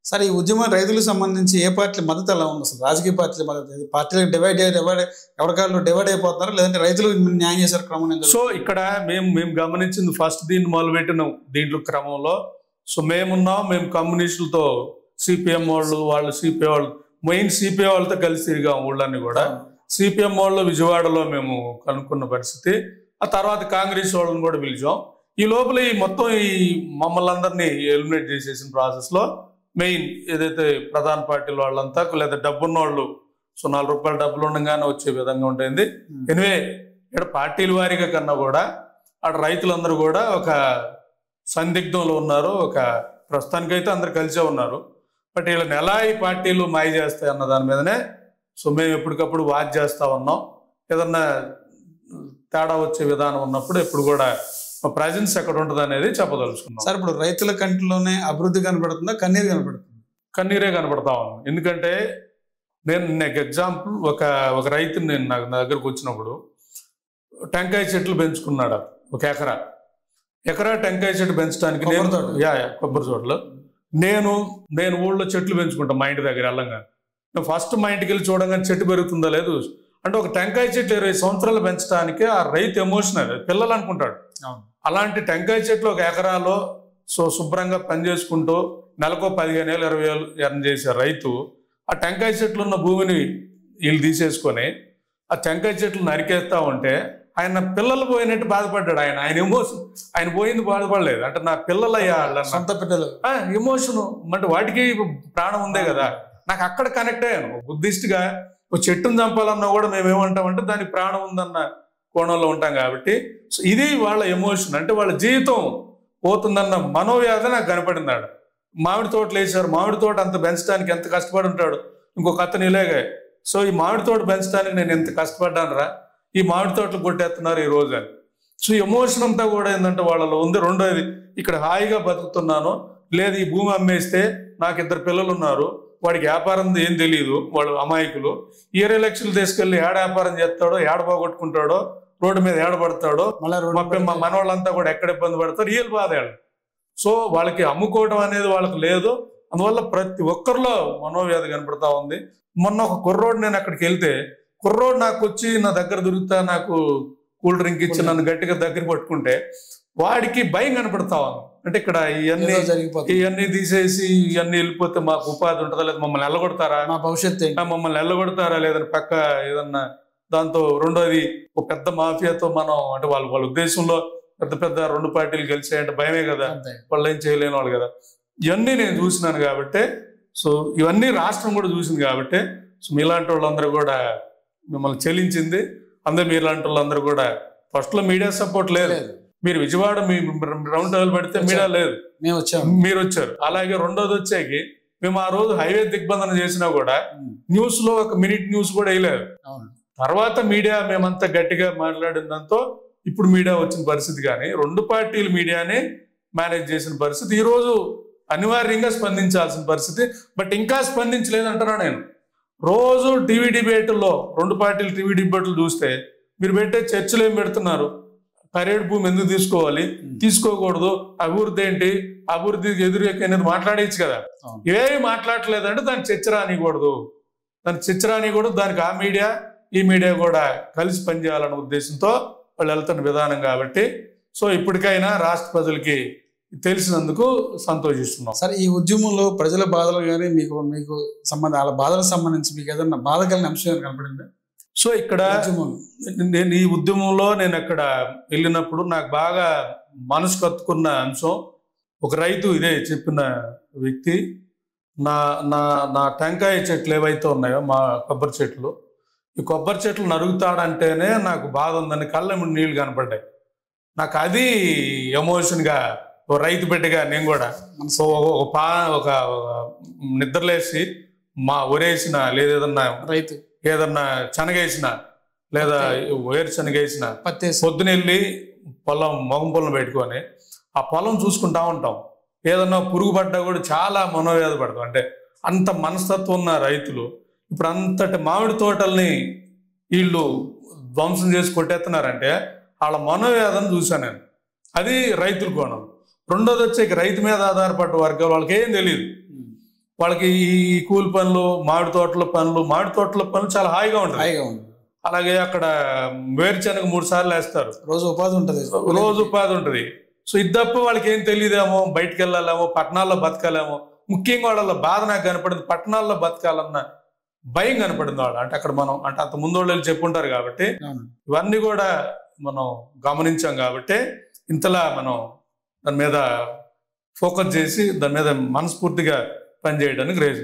సరే ఈ ఉద్యమం రైతులకు సంబంధించి ఏ పార్టీ మద్దతు ఎలా ఉంది? అసలు రాజకీయ పార్టీల మద్దతు, పార్టీలకు ఎవరికాళ్ళు డివైడ్ అయిపోతున్నారు, లేదంటే రైతులకు న్యాయం చేశారు క్రమం? సో ఇక్కడ మేము గమనించింది ఫస్ట్ దీన్ని మొదలుపెట్టిన దీంట్లో క్రమంలో, సో మేము కమ్యూనిస్టులతో సిపిఎం వాళ్ళు సిపిఐ వాళ్ళు మెయిన్ సిపిఐ వాళ్ళతో కలిసి తిరిగాం ఊళ్ళన్నీ కూడా. సిపిఎం వాళ్ళు విజయవాడలో మేము కనుక్కున్న పరిస్థితి. ఆ తర్వాత కాంగ్రెస్ వాళ్ళని కూడా పిలిచాం. ఈ లోపల మొత్తం మమ్మల్ని అందరినీ ఎలిమినేట్ చేసేసిన ప్రాసెస్లో మెయిన్ ఏదైతే ప్రధాన పార్టీల వాళ్ళంతా లేదా డబ్బున్న వాళ్ళు, సో 4 రూపాయల డబ్బులు ఉండగానే వచ్చే విధంగా ఉంటుంది. ఎనివే ఇక్కడ పార్టీల వారీగా కన్నా కూడా అక్కడ రైతులందరూ కూడా ఒక సందిగ్ధంలో ఉన్నారు. ఒక ప్రస్తుతానికైతే అందరు కలిసే ఉన్నారు. బట్ వీళ్ళని ఎలా ఈ పార్టీలు మాయ చేస్తాయి అన్న దాని మీదనే సో మేము ఎప్పటికప్పుడు వాచ్ చేస్తూ ఉన్నాం. ఏదన్నా తేడా వచ్చే విధానం ఉన్నప్పుడు ఎప్పుడు కూడా ప్రజెన్స్ ఎక్కడ ఉంటుంది అనేది చెప్పదలుచుకున్నాం. సార్, ఇప్పుడు రైతుల కంటిలోనే అభివృద్ధి కనబడుతుందా, కన్నీరు కనబడుతుంది? కన్నీరే కనబడతా ఉన్నాం. ఎందుకంటే నాకు ఎగ్జాంపుల్ ఒక రైతుని నేను నా దగ్గరకు వచ్చినప్పుడు టెంకాయ చెట్లు పెంచుకున్నాడు ఒక ఎకరా టెంకాయ చెట్టు పెంచడానికి కొబ్బరి తోటలో నేను ఊళ్ళో చెట్లు పెంచుకుంటాను మా ఇంటి దగ్గర వెళ్ళంగా. ఫస్ట్ మా ఇంటికి వెళ్ళి చూడంగానే చెట్టు పెరుగుతుందా లేదు అంటే ఒక టెంకాయ చెట్లు 20 సంవత్సరాలు పెంచడానికి ఆ రైతు ఎమోషనల్, పిల్లలు అనుకుంటాడు. అలాంటి టెంకాయ చెట్లు ఒక ఎకరాలో సో శుభ్రంగా పనిచేసుకుంటూ నెలకు 15,000 20,000 ఎర్న్ చేసే రైతు ఆ టెంకాయ చెట్లు ఉన్న భూమిని వీళ్ళు తీసేసుకొని ఆ టెంకాయ చెట్లు నరికేస్తా ఉంటే ఆయన పిల్లలు పోయినట్టు బాధపడ్డాడు. ఆయన ఎమోషన్, ఆయన పోయింది బాధపడలేదు. అంటే నా పిల్లలు అయ్యా సొంత పిల్లలు ఎమోషను అంటే వాటికి ప్రాణం ఉందే కదా. నాకు అక్కడ కనెక్ట్ అయ్యాను. బుద్ధిస్ట్గా ఒక చెట్టును చంపాలన్నా కూడా మేము ఏమంటామంటే దానికి ప్రాణం ఉందన్న కోణంలో ఉంటాం కాబట్టి సో ఇది వాళ్ళ ఎమోషన్. అంటే వాళ్ళ జీవితం పోతుందన్న మనోవ్యాధి నాకు కనపడింది. ఆడ మామిడి తోటలు వేసారు. మామిడి తోట అంత పెంచడానికి ఎంత కష్టపడి ఉంటాడు. ఇంకొక అతను ఇలాగే సో ఈ మామిడి తోట పెంచడానికి నేను ఎంత కష్టపడ్డాను రా, ఈ మామిడి తోటలు కొట్టేస్తున్నారు ఈ రోజు అని. సో ఎమోషన్ అంతా కూడా ఏంటంటే వాళ్ళలో ఉంది. రెండోది, ఇక్కడ హాయిగా బతుకుతున్నాను, లేదు ఈ భూమి అమ్మేస్తే నాకు 2 పిల్లలు ఉన్నారు, వాడికి వ్యాపారం ఏం తెలియదు, వాళ్ళు అమాయకులు, 20 లక్షలు తీసుకెళ్ళి ఏడ వ్యాపారం చేస్తాడో, ఏడ పోగొట్టుకుంటాడో, రోడ్డు మీద ఏడబడతాడో, మా మనవాళ్ళంతా కూడా ఎక్కడ ఇబ్బంది పడతారు, రియల్ బాధ. సో వాళ్ళకి అమ్ముకోవడం అనేది వాళ్ళకి లేదు. అందువల్ల ప్రతి ఒక్కరిలో మనోవ్యాధి కనపడతా ఉంది. మొన్న ఒక కుర్రోడు, నేను అక్కడికి వెళ్తే కుర్రోడు నాకు వచ్చి నా దగ్గర దొరుకుతా, నాకు కూల్ డ్రింక్ ఇచ్చి నన్ను గట్టిగా దగ్గర పట్టుకుంటే వాడికి భయం కనపడతా ఉంది. అంటే ఇక్కడ ఇవన్నీ తీసేసి ఇవన్నీ వెళ్ళిపోతే మాకు ఉపాధి ఉంటుందా, లేదా మమ్మల్ని వెళ్ళగొడతారా, మా భవిష్యత్తు మమ్మల్ని వెళ్ళగొడతారా, లేదని పక్క ఏదన్నా దాంతో. రెండోది, ఒక పెద్ద మాఫియాతో మనం అంటే వాళ్ళ ఉద్దేశంలో పెద్ద 2 పార్టీలు గెలిచాయంటే భయమే కదా, వాళ్ళు ఏం చేయలేని వాళ్ళు కదా. ఇవన్నీ నేను చూసినాను కాబట్టి సో ఇవన్నీ రాష్ట్రం కూడా చూసింది కాబట్టి సో మీలాంటి వాళ్ళందరూ కూడా మిమ్మల్ని చెల్లించింది. అందరూ మీలాంటి వాళ్ళందరూ కూడా ఫస్ట్లో మీడియా సపోర్ట్ లేదు. మీరు విజయవాడ మీ రౌండ్ టేబుల్ పెడితే మీడియా లేదు, మీరు వచ్చారు. అలాగే రెండోది వచ్చాకి మేము ఆ రోజు హైవే దిగ్బంధన చేసినా కూడా న్యూస్ లో ఒక మినిట్ న్యూస్ కూడా వేయలేదు. తర్వాత మీడియా మేమంతా గట్టిగా మాట్లాడిందంతో ఇప్పుడు మీడియా వచ్చిన పరిస్థితి. కానీ 2 పార్టీలు మీడియాని మేనేజ్ చేసిన పరిస్థితి. ఈ రోజు అనివార్యంగా స్పందించాల్సిన పరిస్థితి, బట్ ఇంకా స్పందించలేదంటున్నా నేను. రోజు టీవీ డిబేట్లో 2 పార్టీలు టీవీ డిబేట్లు చూస్తే మీరు పెట్టే చర్చలు ఏం పెడుతున్నారు, పర్యాటక భూమి ఎందుకు తీసుకోవాలి, తీసుకోకూడదు, అభివృద్ధి ఏంటి, అభివృద్ధికి ఎదురేకి అనేది మాట్లాడేయచ్చు కదా. ఇవేమి మాట్లాడలేదంటే దానికి చర్చ రానికూడదు, దానికి ఆ మీడియా ఈ మీడియా కూడా కలిసి పనిచేయాలన్న ఉద్దేశంతో వాళ్ళు వెళ్తున్న విధానం కాబట్టి సో ఇప్పటికైనా రాష్ట్ర ప్రజలకి తెలిసినందుకు సంతోషిస్తున్నాం. సరే, ఈ ఉద్యమంలో ప్రజల బాధలు కానీ మీకు వాళ్ళ బాధలకు సంబంధించి మీకు ఏదన్నా బాధ కలిగిన అంశం కనపడింది? సో ఇక్కడ నేను ఈ ఉద్యమంలో నేను అక్కడ వెళ్ళినప్పుడు నాకు బాగా మనసు కత్తుకున్న అంశం, ఒక రైతు ఇదే చెప్పిన వ్యక్తి, నా టెంకాయ చెట్లు ఏవైతే ఉన్నాయో మా కొబ్బరి చెట్లు, ఈ కొబ్బరి చెట్లు నరుగుతాడంటేనే నాకు బాధ ఉందని కళ్ళ నీళ్ళు కనపడ్డాయి. నాకు అది ఎమోషన్గా ఓ రైతు బిడ్డగా నేను కూడా సో ఒక నిద్రలేసి మా ఒరేసిన లేదా ఏదన్నా శనగేసిన లేదా వేరుశనగేసిన పొద్దునెళ్ళి మొగం పొలం పెట్టుకొని ఆ పొలం చూసుకుంటా ఉంటాం. ఏదన్నా పురుగు పడ్డా కూడా చాలా మనోవ్యాధి పడతాం. అంటే అంత మనస్తత్వం ఉన్న రైతులు ఇప్పుడు అంతటి మామిడి తోటల్ని వీళ్ళు ధ్వంసం చేసి కొట్టేస్తున్నారంటే వాళ్ళ మనోవ్యాధిని చూశాను నేను. అది రైతుల కోణం. రెండోది వచ్చే రైతు మీద ఆధారపడ్డ వర్గాలు వాళ్ళకి ఏం తెలియదు. వాళ్ళకి ఈ కూలి పనులు, మామిడి తోటల పనులు చాలా హాయిగా ఉంటుంది. హాయిగా ఉంది. అలాగే అక్కడ వేరుశనగ 3 సార్లు వేస్తారు, రోజు ఉపాధి ఉంటుంది. సో ఇది తప్ప వాళ్ళకి ఏం తెలియదేమో, బయటకు వెళ్ళాలేమో, పట్టణాల్లో బతకాలేమో. ముఖ్యంగా వాళ్ళ బాధ నాకు కనపడింది, పట్టణాల్లో బతకాలన్న భయం కనపడింది వాళ్ళు. అంటే అక్కడ మనం అంటే అంత ముందు వాళ్ళు చెప్పుంటారు కాబట్టి ఇవన్నీ కూడా మనం గమనించాం కాబట్టి ఇంతలా మనం దాని మీద ఫోకస్ చేసి దాని మీద మనస్ఫూర్తిగా పనిచేయడానికి రేజు.